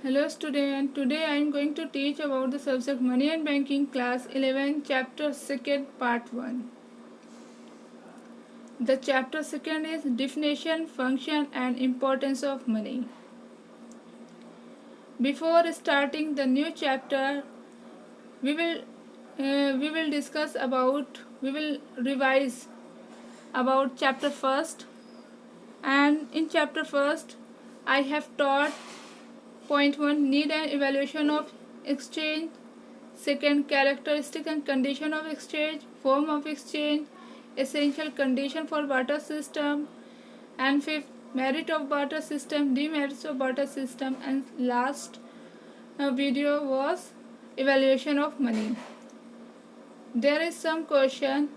Hello student, today I am going to teach about the subject Money and Banking class 11 chapter 2 part 1. The chapter 2 is definition, function and importance of money. Before starting the new chapter, we will discuss about we will revise about chapter first, and in chapter first I have taught point 1 need and evaluation of exchange, second characteristic and condition of exchange, form of exchange, essential condition for barter system, and fifth merit of barter system, demerits of barter system, and last video was evaluation of money. There is some question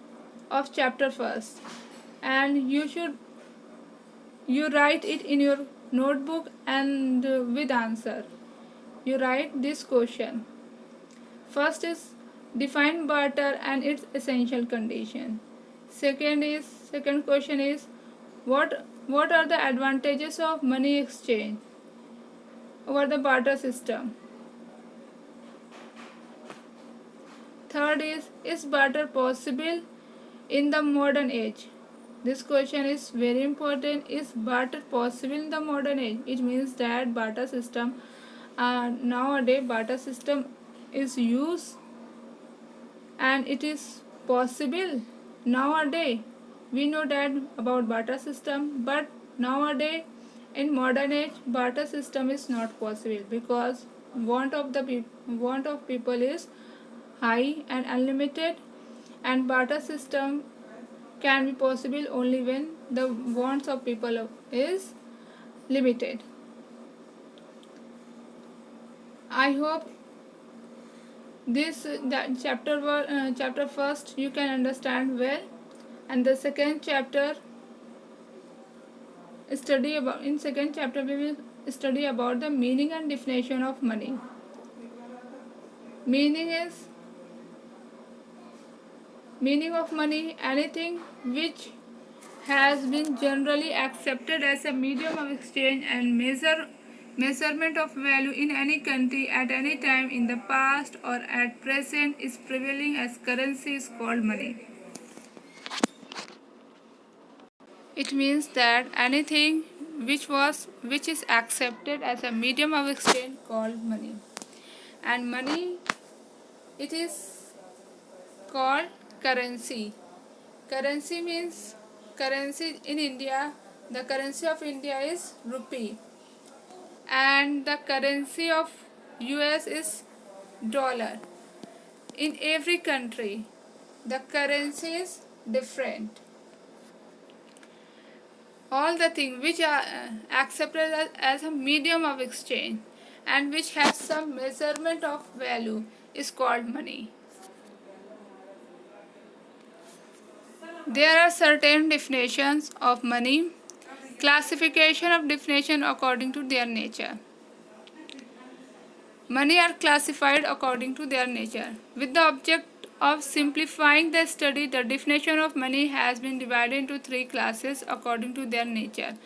of chapter first, and you write it in your notebook and with answer. You write this question. First is define barter and its essential condition. Second question is what are the advantages of money exchange over the barter system. Third is barter possible in the modern age? This question is very important. Is barter possible in the modern age? It means that barter system nowadays barter system is used and it is possible nowadays. We know that about barter system, but nowadays in modern age barter system is not possible because want of people is high and unlimited, and barter system can be possible only when the wants of people is limited. I hope that chapter first you can understand well, and the second chapter in second chapter we will study about the meaning and definition of money. Meaning of money: anything which has been generally accepted as a medium of exchange and measurement of value in any country at any time in the past or at present is prevailing as currency is called money. It means that anything which is accepted as a medium of exchange called money. And money, it is called currency. Currency means currency in India. The currency of India is rupee, and the currency of US is dollar. In every country, the currency is different. All the things which are accepted as a medium of exchange and which have some measurement of value is called money. There are certain definitions of money. Classification of definition according to their nature. Money are classified according to their nature. With the object of simplifying the study, the definition of money has been divided into three classes according to their nature.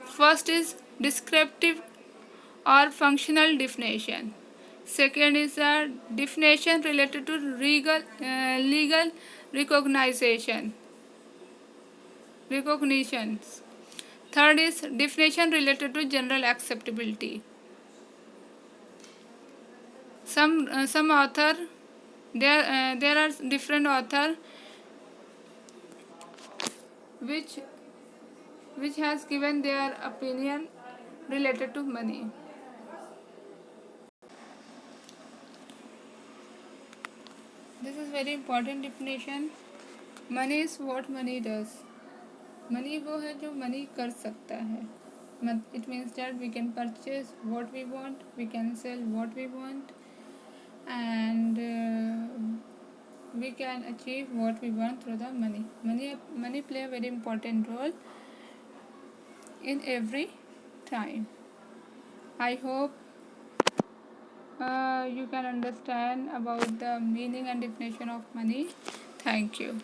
First is descriptive or functional definition. Second is a definition related to legal recognitions. Third is definition related to general acceptability. Some author there are different author which has given their opinion related to money. This is very important definition. Money is what money does. Money वो है जो money कर सकता है. It means that we can purchase what we want, we can sell what we want, and we can achieve what we want through the money. Money play a very important role in every time. I hope you can understand about the meaning and definition of money. Thank you.